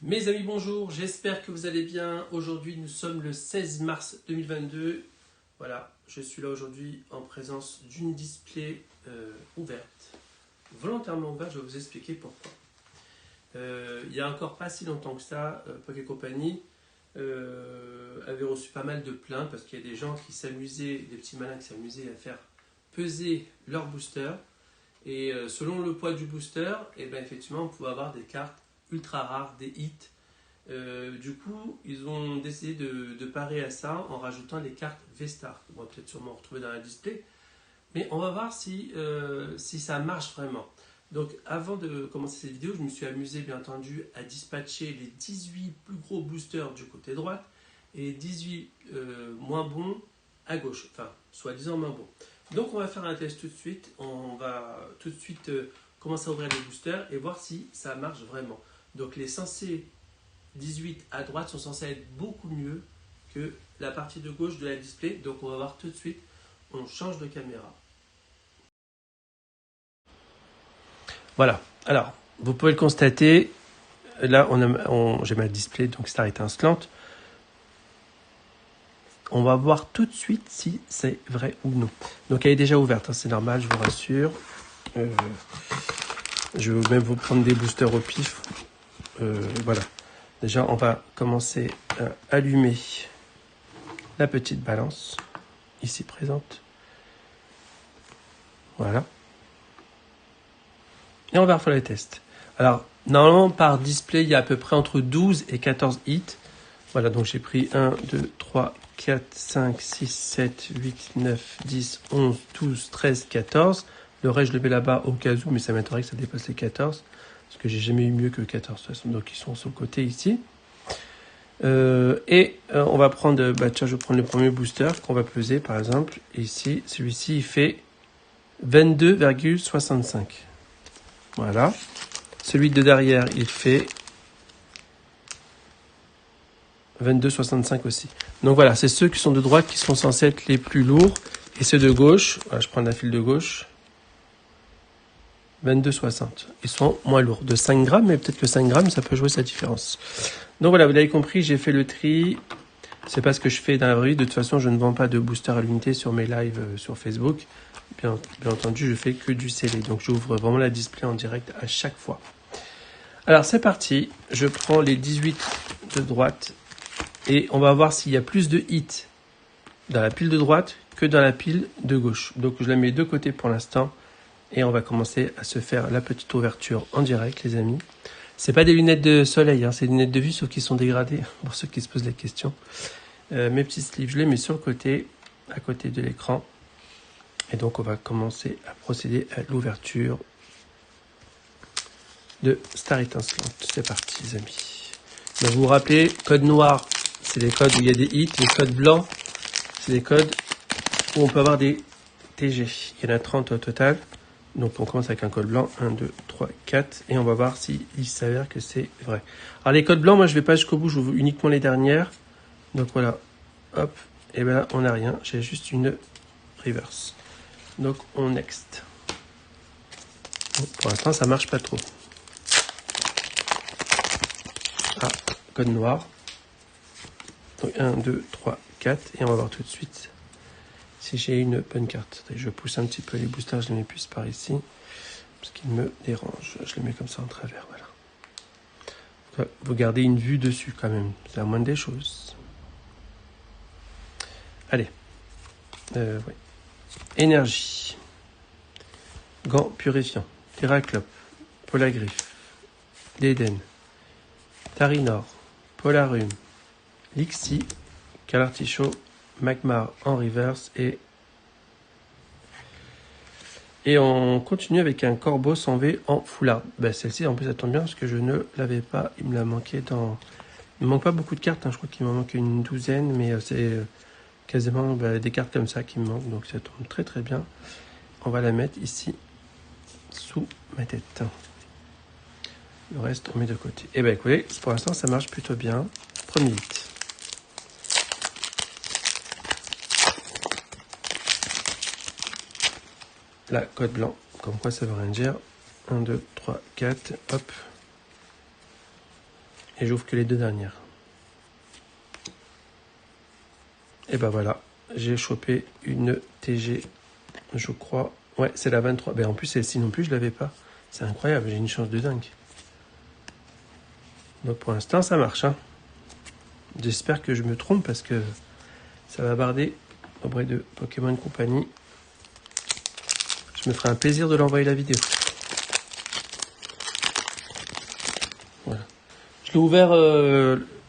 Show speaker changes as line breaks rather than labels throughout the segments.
Mes amis, bonjour, j'espère que vous allez bien. Aujourd'hui, nous sommes le 16 mars 2022. Voilà, je suis là aujourd'hui en présence d'une display ouverte. Volontairement ouverte, je vais vous expliquer pourquoi. Il y a encore pas si longtemps que ça, Poké Company avait reçu pas mal de plaintes parce qu'il y a des gens qui s'amusaient, des petits malins qui s'amusaient à faire peser leur booster. Et selon le poids du booster, et ben effectivement, on pouvait avoir des cartes ultra rares, des hits. Du coup, ils ont décidé de parer à ça en rajoutant les cartes V-Star. On va peut-être sûrement retrouver dans la display. Mais on va voir si ça marche vraiment. Donc, avant de commencer cette vidéo, je me suis amusé, bien entendu, à dispatcher les 18 plus gros boosters du côté droite et les 18 moins bons à gauche. Enfin, soi-disant moins bons. Donc, on va faire un test tout de suite. On va tout de suite commencer à ouvrir les boosters et voir si ça marche vraiment. Donc, les censés 18 à droite sont censés être beaucoup mieux que la partie de gauche de la display. Donc, on va voir tout de suite. On change de caméra. Voilà, alors, vous pouvez le constater, là, j'ai ma display, donc star étincelante. On va voir tout de suite si c'est vrai ou non. Donc, elle est déjà ouverte, hein, c'est normal, je vous rassure. Je vais même vous prendre des boosters au pif. Voilà, déjà, on va commencer à allumer la petite balance, ici présente. Voilà. Et on va refaire les tests. Alors, normalement, par display, il y a à peu près entre 12 et 14 hits. Voilà, donc j'ai pris 1, 2, 3, 4, 5, 6, 7, 8, 9, 10, 11, 12, 13, 14. Le reste, je le mets là-bas au cas où, mais ça m'étonnerait que ça dépasse les 14. Parce que j'ai jamais eu mieux que 14, de toute façon. Donc, ils sont sur le côté ici. On va prendre, tiens, je vais prendre le premier booster qu'on va peser, par exemple. Ici, celui-ci, il fait 22,65. Voilà. Celui de derrière, il fait 22,65 aussi. Donc voilà, c'est ceux qui sont de droite qui sont censés être les plus lourds. Et ceux de gauche, voilà, je prends la file de gauche, 22,60. Ils sont moins lourds, de 5 grammes, mais peut-être que 5 grammes, ça peut jouer sa différence. Donc voilà, vous l'avez compris, j'ai fait le tri. C'est pas ce que je fais dans la vraie vie. De toute façon, je ne vends pas de booster à l'unité sur mes lives sur Facebook. Bien entendu, je fais que du scellé. Donc j'ouvre vraiment la display en direct à chaque fois. Alors c'est parti, je prends les 18 de droite et on va voir s'il y a plus de hits dans la pile de droite que dans la pile de gauche. Donc je la mets de côté pour l'instant et on va commencer à se faire la petite ouverture en direct, les amis. C'est pas des lunettes de soleil, hein, c'est des lunettes de vue sauf qu'ils sont dégradées pour ceux qui se posent la question. Mes petits sleeves, je les mets sur le côté, à côté de l'écran. Et donc on va commencer à procéder à l'ouverture de Star étincelante. C'est parti, les amis. Donc vous vous rappelez, code noir, c'est les codes où il y a des hits. Les codes blancs, c'est les codes où on peut avoir des TG. Il y en a 30 au total. Donc on commence avec un code blanc. 1, 2, 3, 4. Et on va voir s'il s'avère que c'est vrai. Alors les codes blancs, moi je vais pas jusqu'au bout. Je vous uniquement les dernières. Donc voilà. Hop. Et bien là, on n'a rien. J'ai juste une reverse. Donc on next. Bon, pour l'instant, ça marche pas trop. Ah, code noir. Donc 1, 2, 3, 4. Et on va voir tout de suite si j'ai une bonne carte. Je pousse un petit peu les boosters, je les mets plus par ici. Parce qu'ils me dérangent. Je les mets comme ça en travers. Voilà. Vous gardez une vue dessus quand même. C'est la moindre des choses. Allez. Ouais. Énergie. Gants purifiants. Terraclope. Polagriffe. L'Eden. Tarinor. Polarum. Lixi. Calartichaud. Magmar en reverse et on continue avec un corbeau sans V en foulard. Celle-ci en plus ça tombe bien parce que je ne l'avais pas, il me l'a manqué dans... Il me manque pas beaucoup de cartes, hein. Je crois qu'il m'en manque une douzaine, mais c'est quasiment des cartes comme ça qui me manquent, donc ça tombe très très bien. On va la mettre ici sous ma tête. Le reste on met de côté. Et écoutez, pour l'instant ça marche plutôt bien. Premier hit. Là, code blanc, comme quoi ça veut rien dire. 1, 2, 3, 4, hop. Et j'ouvre que les 2 dernières. Et ben voilà, j'ai chopé une TG, je crois. Ouais, c'est la 23. Ben en plus, celle-ci non plus, je l'avais pas. C'est incroyable, j'ai une chance de dingue. Donc pour l'instant, ça marche. Hein. J'espère que je me trompe parce que ça va barder auprès de Pokémon Company. Je me ferai un plaisir de l'envoyer la vidéo. Voilà. Je l'ai ouvert.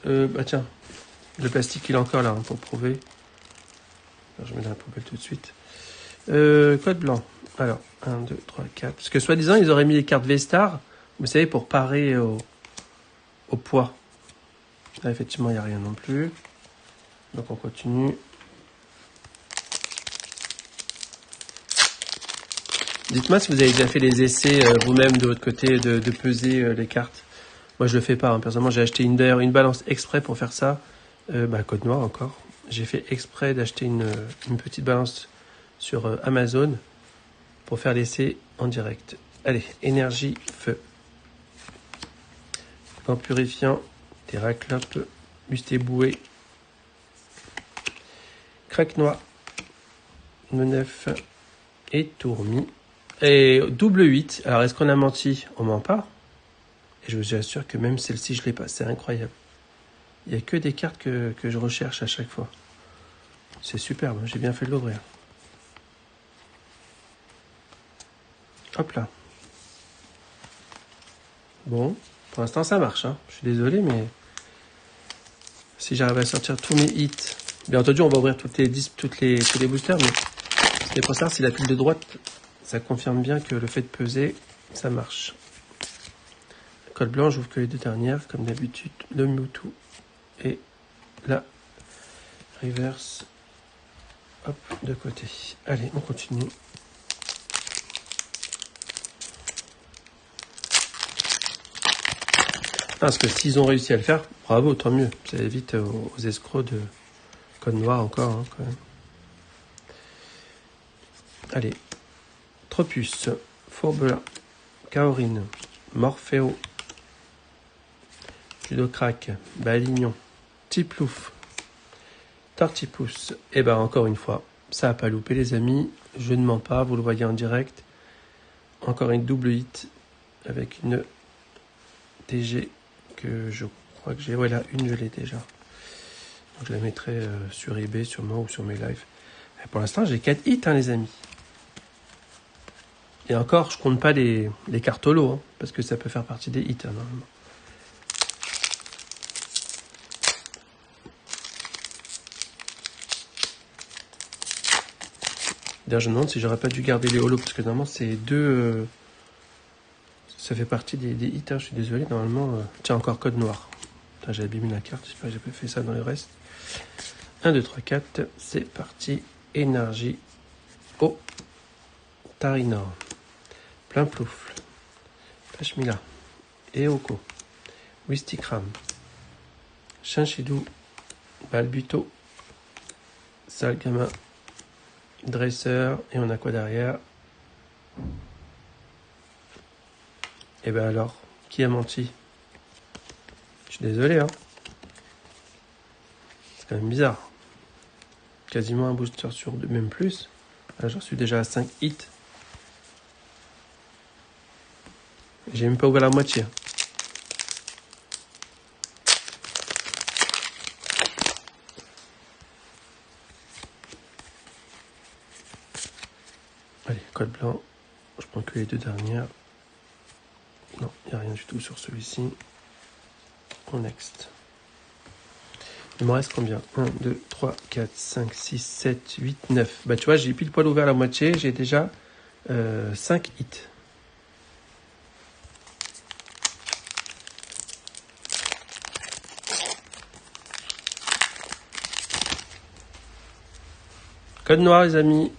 Bah tiens, le plastique il est encore là hein, pour prouver. Alors, je mets dans la poubelle tout de suite. Code blanc. Alors, 1, 2, 3, 4. Parce que soi-disant, ils auraient mis les cartes V-Star, vous savez, pour parer au poids. Là, effectivement, il n'y a rien non plus. Donc, on continue. Dites-moi si vous avez déjà fait les essais vous-même de votre côté de peser les cartes. Moi, je le fais pas. Hein. Personnellement, j'ai acheté une balance exprès pour faire ça. Code noir encore. J'ai fait exprès d'acheter une petite balance sur Amazon pour faire l'essai en direct. Allez, énergie, feu. Vent purifiant, Terraclope, Musté boué, Craque noix, Menef et Tourmi. Et double 8. Alors, est-ce qu'on a menti? On ment pas. Et je vous assure que même celle-ci, je l'ai pas. C'est incroyable. Il n'y a que des cartes que je recherche à chaque fois. C'est superbe. J'ai bien fait de l'ouvrir. Hop là. Bon, pour l'instant, ça marche. Hein. Je suis désolé, mais si j'arrive à sortir tous mes hits... Bien entendu, on va ouvrir tous les boosters, mais c'est pour ça, si la pile de droite, ça confirme bien que le fait de peser, ça marche. Code blanc, j'ouvre que les 2 dernières, comme d'habitude, le Mewtwo et la reverse. Hop, de côté. Allez, on continue. Parce que s'ils ont réussi à le faire, bravo, tant mieux. Ça évite aux escrocs de code noir encore, hein, quand même. Allez. Tropus, Fourbelin, Kaorine, Morpheo, Judocrac, Balignon, Tiplouf, Tortipousse. Et ben encore une fois, ça a pas loupé les amis. Je ne mens pas, vous le voyez en direct. Encore une double hit avec une TG que je crois que j'ai. Ouais, là, une je l'ai déjà. Donc je la mettrai sur eBay sûrement ou sur mes lives. Et pour l'instant, j'ai 4 hits, hein, les amis. Et encore, je compte pas les cartes holo, hein, parce que ça peut faire partie des hits, hein, normalement. D'ailleurs, je me demande si j'aurais pas dû garder les holos, parce que normalement, c'est 2... ça fait partie des hits, hein, je suis désolé, normalement... Tiens, encore code noir. Putain, j'ai abîmé la carte, j'espère que j'ai pas fait ça dans les restes. 1, 2, 3, 4, c'est parti. Énergie. Oh, Tarinor. Plein ploufle. Pashmila. Eoko. Wistikram. Chinchidou. Balbuto. Salgama. Dresseur. Et on a quoi derrière? Et ben alors, qui a menti? Je suis désolé, hein. C'est quand même bizarre. Quasiment un booster sur 2, même plus. Là, j'en suis déjà à 5 hits. J'ai même pas ouvert la moitié. Allez, code blanc. Je prends que les 2 dernières. Non, il n'y a rien du tout sur celui-ci. On next. Il me reste combien? 1, 2, 3, 4, 5, 6, 7, 8, 9. Bah tu vois, j'ai pile poil ouvert la moitié. J'ai déjà 5 hits. Code noir, les amis.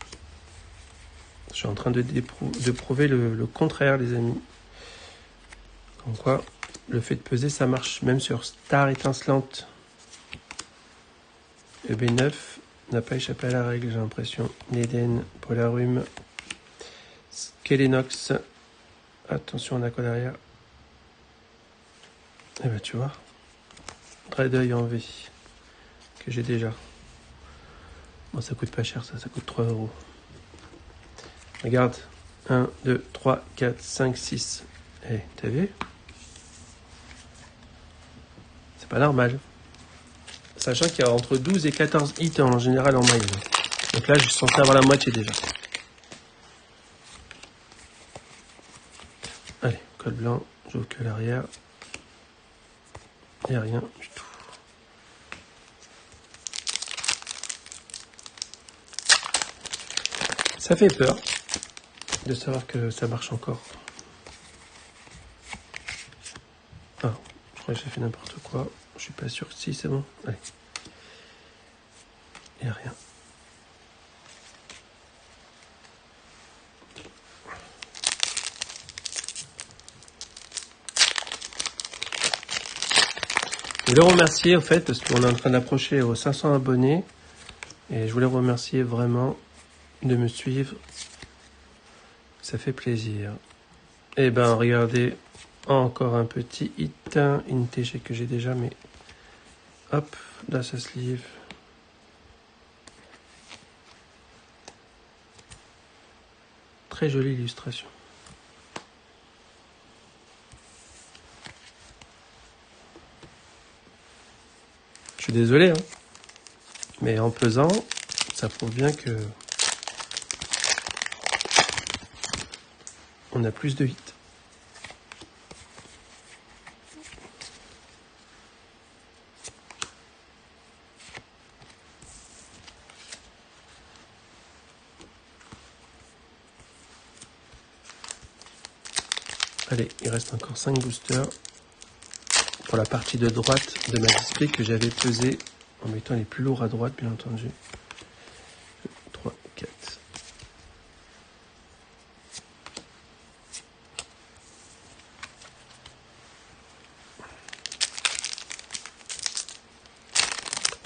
Je suis en train de prouver le contraire, les amis. Comme quoi, le fait de peser, ça marche même sur Star étincelante. EB9 n'a pas échappé à la règle, j'ai l'impression. Neden, Polarum, Skelenox. Attention, on a quoi derrière? Eh ben, tu vois, Red Eye en V. Que j'ai déjà. Bon, ça coûte pas cher, ça coûte 3 euros. Regarde. 1, 2, 3, 4, 5, 6. Eh, t'as vu? C'est pas normal. Sachant qu'il y a entre 12 et 14 hits en général en maille. Donc là, je suis censé avoir la moitié déjà. Allez, code blanc, j'ouvre que l'arrière. Il n'y a rien du tout. Ça fait peur de savoir que ça marche encore. Ah, je crois que j'ai fait n'importe quoi. Je suis pas sûr que si, c'est bon. Allez. Il n'y a rien. Je voulais remercier au fait parce qu'on est en train d'approcher aux 500 abonnés et je voulais remercier vraiment de me suivre. Ça fait plaisir. Et ben regardez, encore un petit hit, une TG que j'ai déjà, mais hop, là ça se livre. Très jolie illustration. Je suis désolé, hein, mais en pesant, ça prouve bien que on a plus de hits. Allez, il reste encore 5 boosters pour la partie de droite de ma display que j'avais pesé en mettant les plus lourds à droite, bien entendu. 3, 4.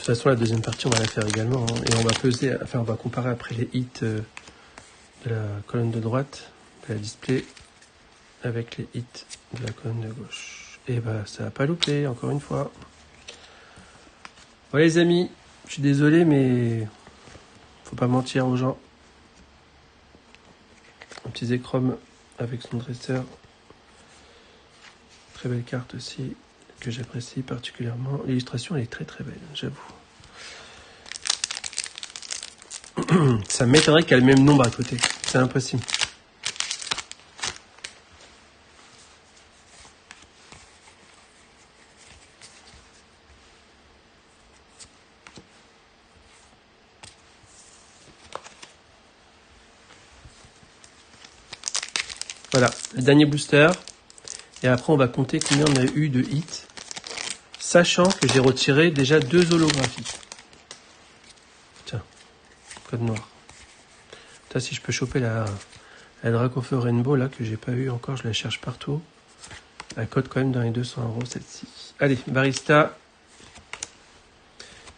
De toute façon, la deuxième partie, on va la faire également. Hein, et on va peser, enfin, on va comparer après les hits de la colonne de droite de la display avec les hits de la colonne de gauche. Et bah, ça n'a pas loupé, encore une fois. Voilà, les amis, je suis désolé, mais faut pas mentir aux gens. Un petit Zekrom avec son dresseur. Très belle carte aussi, que j'apprécie particulièrement. L'illustration, elle est très très belle, j'avoue. Ça m'étonnerait qu'elle ait le même nombre à côté. C'est impossible. Voilà, le dernier booster. Et après, on va compter combien on a eu de hits. Sachant que j'ai retiré déjà 2 holographies. Tiens, code noir. Tiens, si je peux choper la Dracofer Rainbow, là, que j'ai pas eu encore, je la cherche partout. Elle cote quand même dans les 200 euros, celle-ci. Allez, Barista,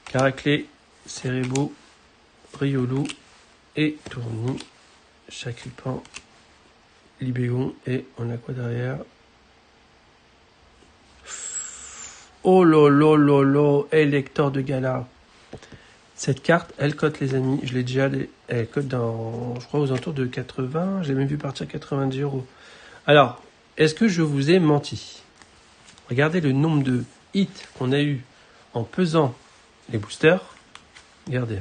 Caraclé, Cerebro, Riolu et Tourny, Chaclipan, Libégon, et on a quoi derrière? Oh lolo, électeur de gala. Cette carte, elle cote, les amis, je l'ai déjà, elle cote dans, je crois, aux alentours de 80, j'ai même vu partir 90 euros. Alors, est-ce que je vous ai menti? Regardez le nombre de hits qu'on a eu en pesant les boosters. Regardez.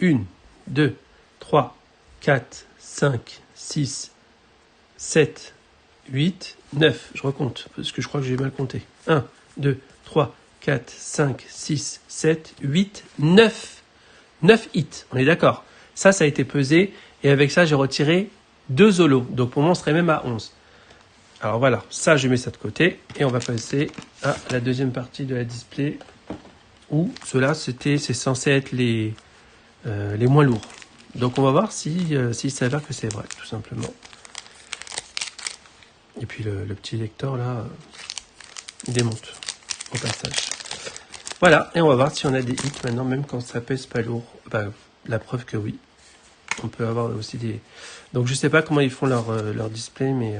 1, 2, 3, 4, 5, 6, 7, 8, 9. Je recompte, parce que je crois que j'ai mal compté. 1, 2, 3, 4, 5, 6, 7, 8, 9. 9 hits, on est d'accord. Ça a été pesé, et avec ça, j'ai retiré 2 holos. Donc pour moi, on serait même à 11. Alors voilà, ça, je mets ça de côté, et on va passer à la deuxième partie de la display, où ceux-là, c'est censé être les moins lourds. Donc on va voir s'il s'avère que c'est vrai, tout simplement. Et puis le petit lecteur, là, il démonte au passage. Voilà, et on va voir si on a des hits maintenant, même quand ça pèse pas lourd. Bah, la preuve que oui. On peut avoir aussi des... Donc je sais pas comment ils font leur display, mais...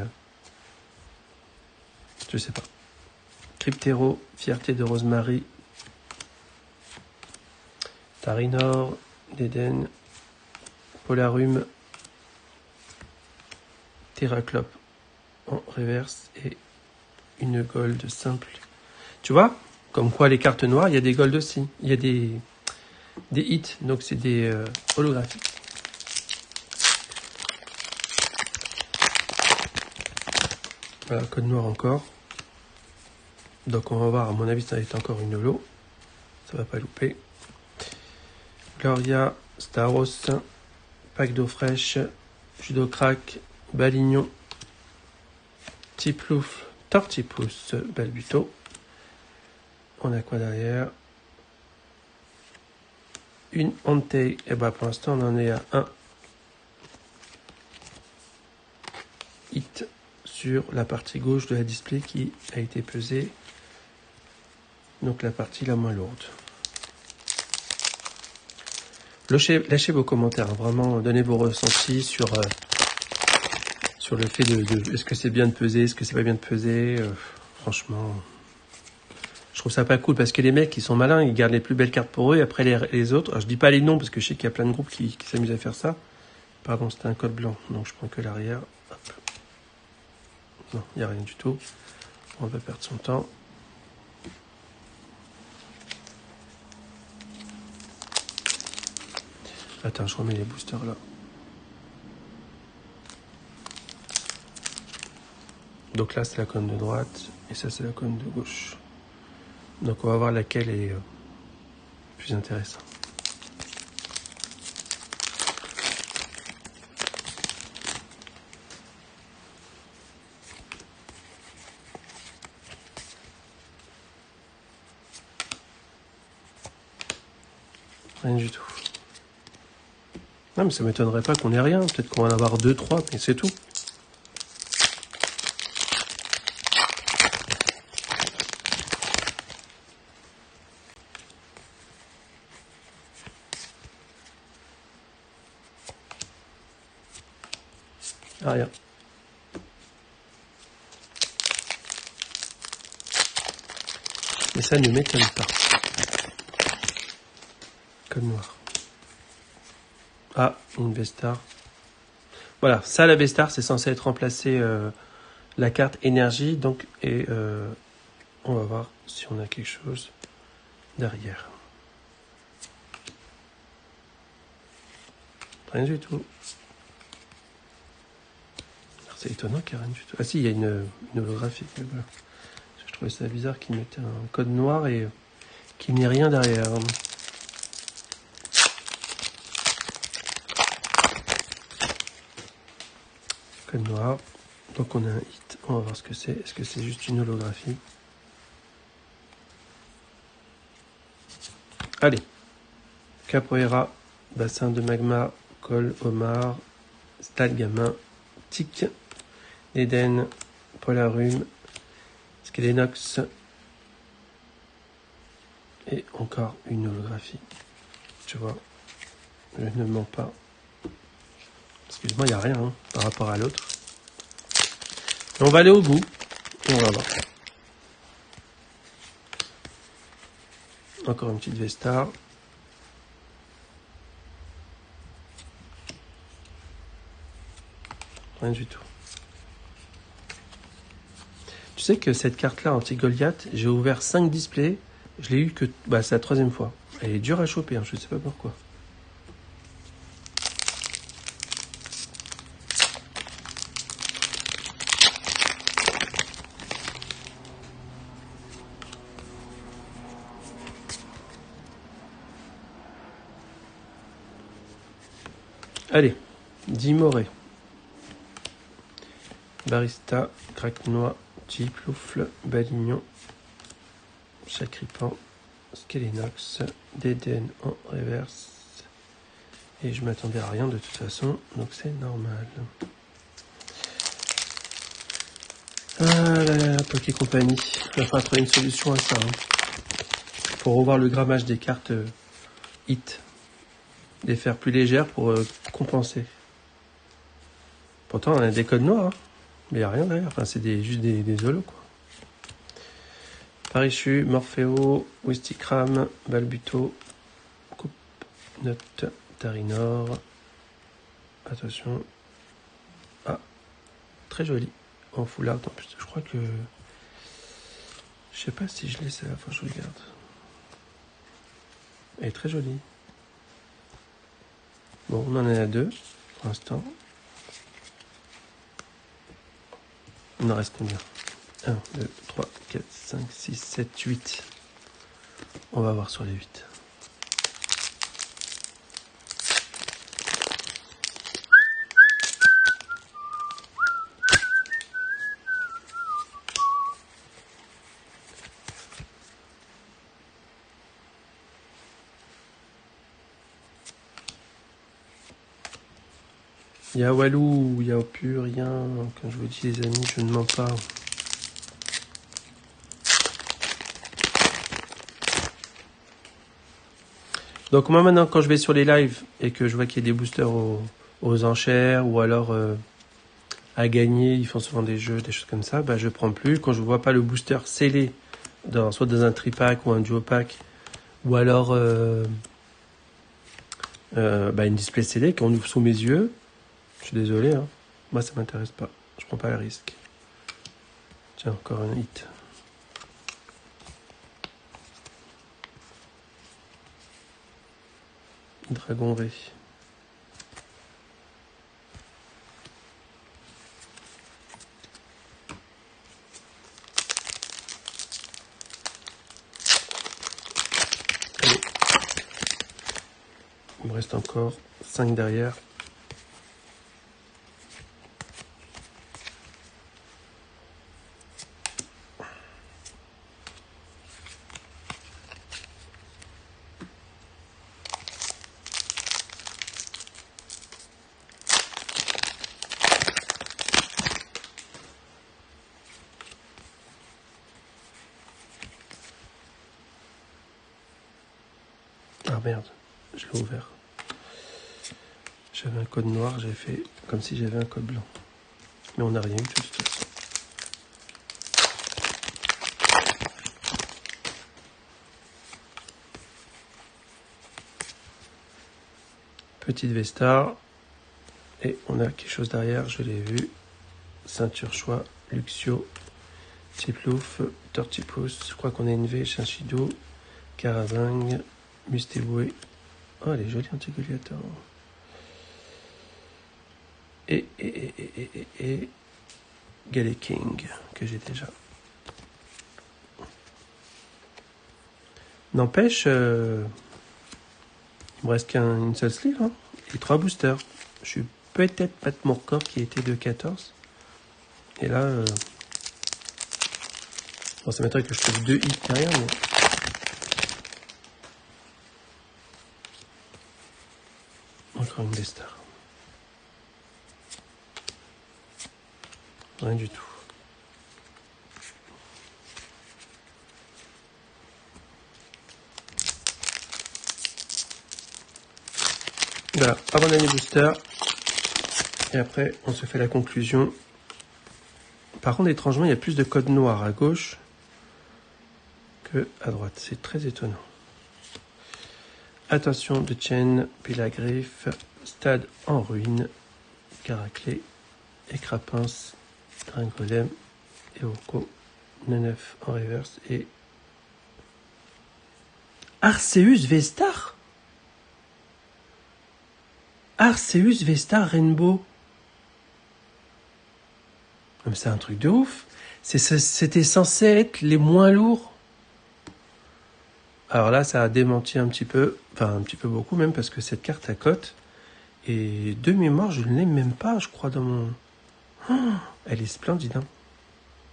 je sais pas. Cryptero, Fierté de Rosemary, Tarinor, d'Eden, Polarum, Terraclope en reverse et une gold simple. Tu vois, comme quoi les cartes noires, il y a des gold aussi. Il y a des hits, donc c'est des holographiques. Voilà, code noir encore. Donc on va voir, à mon avis, ça va être encore une holo. Ça va pas louper. Gloria, Staros, Pack d'eau fraîche, Judo Crack, Balignon, Tiplouf, Tortipousse, Balbuto. On a quoi derrière? Une Entei. Et bah pour l'instant on en est à un hit sur la partie gauche de la display qui a été pesée. Donc la partie la moins lourde. Lâchez vos commentaires, hein, vraiment, donnez vos ressentis sur le fait de est-ce que c'est bien de peser, est-ce que c'est pas bien de peser. Franchement, je trouve ça pas cool parce que les mecs, ils sont malins, ils gardent les plus belles cartes pour eux et après les autres. Alors, je dis pas les noms parce que je sais qu'il y a plein de groupes qui s'amusent à faire ça. Pardon, c'était un code blanc, donc je prends que l'arrière. Hop. Non, il n'y a rien du tout. On va perdre son temps. Attends, je remets les boosters là. Donc là, c'est la colonne de droite et ça, c'est la colonne de gauche. Donc on va voir laquelle est plus intéressante. Rien du tout. Non, mais ça m'étonnerait pas qu'on ait rien. Peut-être qu'on va en avoir 2, 3, mais c'est tout. Ah, rien. Mais ça ne m'étonne pas. Code noir. Ah, une Vestar. Voilà, ça, la Vestar, c'est censé être remplacé la carte énergie. Donc, et on va voir si on a quelque chose derrière. Rien du tout. C'est étonnant qu'il n'y ait rien du tout. Ah si, il y a une holographie. Mais voilà. Je trouvais ça bizarre qu'ils mettaient un code noir et qu'il n'y ait rien derrière. Code noir. Donc on a un hit. On va voir ce que c'est. Est-ce que c'est juste une holographie? Allez. Capoeira, bassin de magma, col, homard, stade gamin, tic, Eden, Polarum, Skelenox et encore une holographie. Tu vois, je ne mens pas. Excuse-moi, il n'y a rien hein, par rapport à l'autre. On va aller au bout et on va voir. Encore une petite Vestar. Rien du tout. Tu sais que cette carte-là, anti-Goliath, j'ai ouvert 5 displays. Je l'ai eu que... Bah, c'est la 3e fois. Elle est dure à choper, hein, je ne sais pas pourquoi. Allez, Dimoré. Barista, Craque-Noix, Tiploufle, Balignon, Chacripan, Skelenox, Deden en reverse. Et je m'attendais à rien de toute façon, donc c'est normal. Ah là là, Poké Company. Il va falloir trouver une solution à ça. Hein. Pour revoir le grammage des cartes hit. Les faire plus légères pour compenser. Pourtant, on a des codes noirs. Hein. Mais il n'y a rien derrière. Enfin, c'est juste des holos, quoi. Parichu, Morpheo, Wistikram, Balbuto, Coupe, Note, Tarinor. Attention. Ah, très joli. En full art en plus. Je crois que... Je sais pas si je l'ai celle-là, faut que je regarde. Elle est très jolie. Bon, on en a deux pour l'instant. Il en reste combien? 1, 2, 3, 4, 5, 6, 7, 8. On va voir sur les 8. Il y a Walou, il y a plus rien. Quand je vous dis les amis, je ne mens pas. Donc moi maintenant, quand je vais sur les lives et que je vois qu'il y a des boosters aux enchères ou alors à gagner, ils font souvent des jeux, des choses comme ça, bah je prends plus. Quand je vois pas le booster scellé, soit dans un tripack ou un duo pack, ou alors une display scellé qu'on ouvre sous mes yeux, je suis désolé, hein. Moi ça m'intéresse pas, je prends pas le risque. Tiens, encore un hit. Dragon V. Allez. Il me reste encore 5 derrière. Ah merde, je l'ai ouvert. J'avais un code noir, j'ai fait comme si j'avais un code blanc. Mais on n'a rien eu de toute façon. Petite Vestar. Et on a quelque chose derrière, je l'ai vu. Ceinture choix, Luxio, Tiplouf, Tortipousse. Je crois qu'on a une V, Chinchidou, Carazing, Mustéboué. Oh, elle est jolie, Antigoliator. Et Galley King, que j'ai déjà. N'empêche, il me reste qu'une seule sleeve, hein, et 3 boosters. Je suis peut-être pas de mon record qui était de 14. Et là, bon, ça m'étonnerait que je trouve 2 hits derrière, mais... Encore une des stars. Rien du tout. Voilà, avant-dernier booster. Et après, on se fait la conclusion. Par contre, étrangement, il y a plus de codes noirs à gauche que à droite. C'est très étonnant. Attention de Chen, Pilagriffe, Stade en ruine, Caraclé, Écrapince, Dringolem, Eoko, Nenef en reverse et Arceus Vestar. Arceus Vestar Rainbow. C'est un truc de ouf. C'était censé être les moins lourds. Alors là, ça a démenti un petit peu, enfin un petit peu beaucoup même, parce que cette carte à cote, et de mémoire, je ne l'ai même pas, je crois, dans mon... Oh, elle est splendide, hein.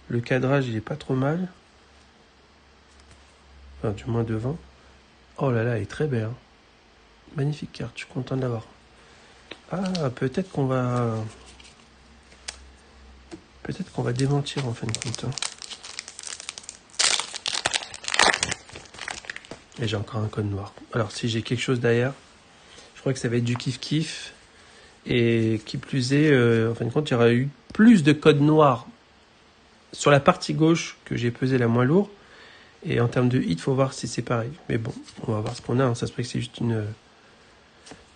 Le cadrage, il est pas trop mal. Enfin, du moins devant. Oh là là, elle est très belle, hein. Magnifique carte, je suis content de l'avoir. Ah, peut-être qu'on va... Peut-être qu'on va démentir en fin de compte, hein. Et j'ai encore un code noir. Alors si j'ai quelque chose derrière, je crois que ça va être du kiff-kiff. Et qui plus est, en fin de compte, il y aura eu plus de codes noirs sur la partie gauche que j'ai pesé la moins lourde. Et en termes de hit, il faut voir si c'est pareil. Mais bon, on va voir ce qu'on a. Hein. Ça se peut que c'est juste une...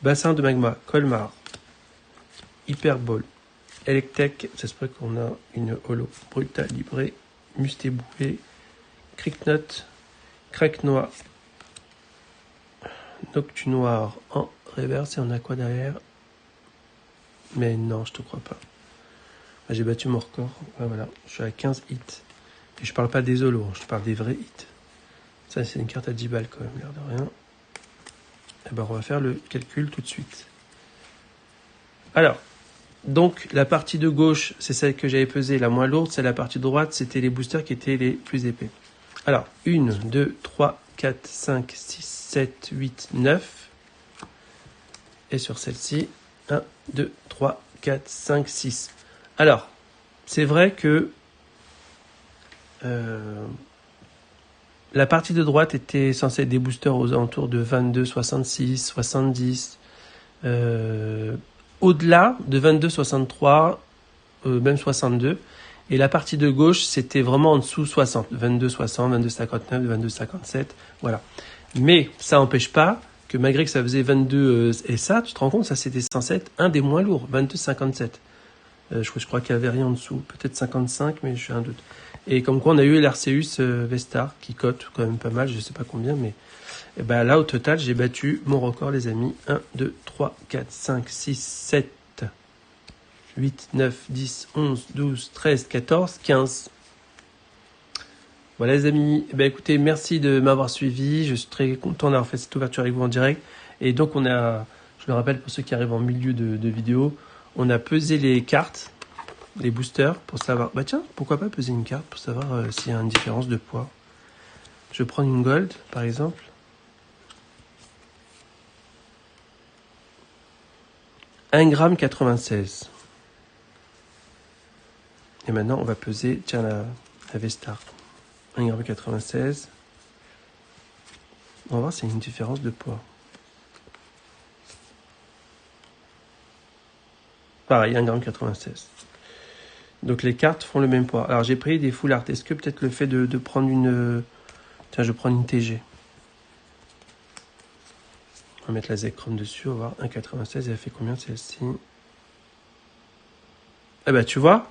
Bassin de magma, Colmar, Hyperball, Electek, ça se peut qu'on a une holo, Brutal, Libré, Mustéboué, Cricknot, Crack Noir, Noctu Noir en reverse. Et on a quoi derrière? Mais non, je te crois pas. J'ai battu mon record. Ah, voilà, je suis à 15 hits. Et je parle pas des holos, je parle des vrais hits. Ça, c'est une carte à 10 balles quand même, l'air de rien. Et ben, on va faire le calcul tout de suite. Alors, donc la partie de gauche, c'est celle que j'avais pesée la moins lourde. C'est la partie de droite, c'était les boosters qui étaient les plus épais. Alors, 1, 2, 3, 4, 5, 6, 7, 8, 9. Et sur celle-ci, 1, 2, 3, 4, 5, 6. Alors, c'est vrai que la partie de droite était censée être des boosters aux alentours de 22, 66, 70. Au-delà de 22, 63, même 62. Et la partie de gauche, c'était vraiment en dessous 60. 22, 60, 22, 59, 22, 57. Voilà. Mais ça n'empêche pas que malgré que ça faisait 22 et ça, tu te rends compte, ça c'était censé être un des moins lourds. 22, 57. Je crois qu'il n'y avait rien en dessous. Peut-être 55, mais je suis un doute. Et comme quoi, on a eu l'Arceus Vestar qui cote quand même pas mal. Je ne sais pas combien, mais... Et ben là, au total, j'ai battu mon record, les amis. 1, 2, 3, 4, 5, 6, 7, 8, 9, 10, 11, 12, 13, 14, 15. Voilà, les amis. Eh ben, écoutez, merci de m'avoir suivi. Je suis très content d'avoir fait cette ouverture avec vous en direct. Et donc, on a, je le rappelle pour ceux qui arrivent en milieu de vidéo, on a pesé les cartes, les boosters, pour savoir... Bah tiens, pourquoi pas peser une carte pour savoir s'il y a une différence de poids. Je vais prendre une gold, par exemple. « 1,96 g. Et maintenant, on va peser, tiens, la Vestar. 1,96 g. On va voir s'il y a une différence de poids. Pareil, 1,96 g. Donc les cartes font le même poids. Alors j'ai pris des full art. Est-ce que peut-être le fait de prendre une... Tiens, je prends une TG. On va mettre la Z-Chrome dessus, on va voir. 1,96, elle fait combien celle-ci? Eh ben tu vois,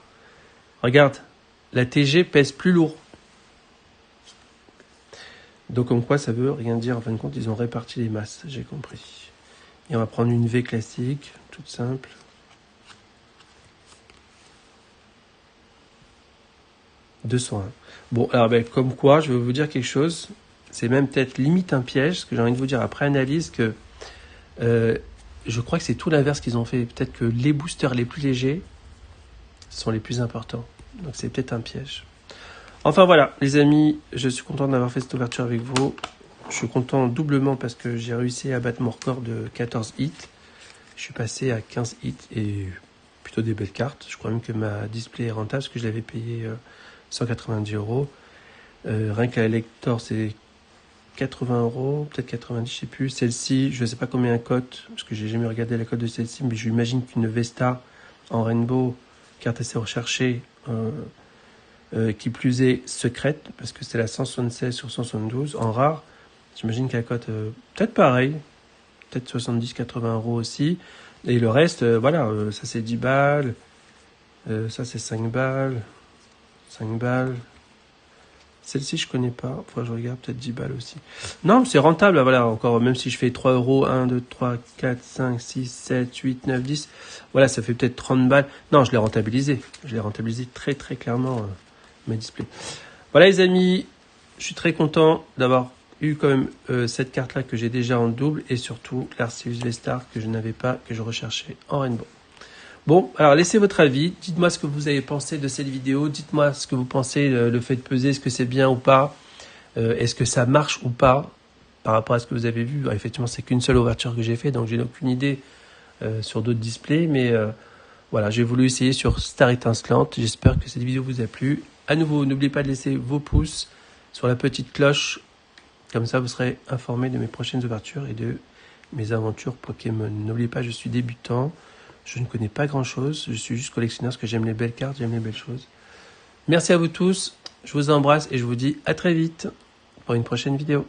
regarde, la TG pèse plus lourd. Donc comme quoi ça veut rien dire, en fin de compte, ils ont réparti les masses, j'ai compris. Et on va prendre une V classique, toute simple. « 201. » Bon, alors ben, comme quoi, je vais vous dire quelque chose, c'est même peut-être limite un piège, ce que j'ai envie de vous dire après analyse, que je crois que c'est tout l'inverse qu'ils ont fait. Peut-être que les boosters les plus légers sont les plus importants. Donc c'est peut-être un piège. Enfin voilà, les amis, je suis content d'avoir fait cette ouverture avec vous. Je suis content doublement parce que j'ai réussi à battre mon record de 14 hits. Je suis passé à 15 hits et plutôt des belles cartes. Je crois même que ma display est rentable parce que je l'avais payé 190 €. Rien qu'à Elector, c'est 80 €, peut-être 90, je sais plus. Celle-ci, je ne sais pas combien elle cote, parce que j'ai jamais regardé la cote de celle-ci, mais j'imagine qu'une Vesta en Rainbow, carte assez recherchée, qui plus est secrète, parce que c'est la 176 sur 172, en rare, j'imagine qu'elle cote peut-être pareil, peut-être 70, 80 € aussi. Et le reste, voilà, ça c'est 10 balles, ça c'est 5 balles, 5 balles. Celle-ci, je connais pas. Faut que je regarde, peut-être 10 balles aussi. Non, c'est rentable, voilà, encore, même si je fais 3 €, 1, 2, 3, 4, 5, 6, 7, 8, 9, 10. Voilà, ça fait peut-être 30 balles. Non, je l'ai rentabilisé. Je l'ai rentabilisé très, très clairement, mes displays. Voilà, les amis, je suis très content d'avoir eu quand même cette carte-là que j'ai déjà en double et surtout l'Arceus Vestar que je n'avais pas, que je recherchais en Rainbow. Bon, alors laissez votre avis, dites-moi ce que vous avez pensé de cette vidéo, dites-moi ce que vous pensez, le fait de peser, est-ce que c'est bien ou pas, est-ce que ça marche ou pas, par rapport à ce que vous avez vu. Alors, effectivement, c'est qu'une seule ouverture que j'ai fait, donc j'ai aucune idée sur d'autres displays, mais voilà, j'ai voulu essayer sur Star Étincelante. J'espère que cette vidéo vous a plu. À nouveau, n'oubliez pas de laisser vos pouces sur la petite cloche, comme ça vous serez informé de mes prochaines ouvertures et de mes aventures Pokémon. N'oubliez pas, je suis débutant. Je ne connais pas grand-chose, je suis juste collectionneur parce que j'aime les belles cartes, j'aime les belles choses. Merci à vous tous, je vous embrasse et je vous dis à très vite. pour une prochaine vidéo.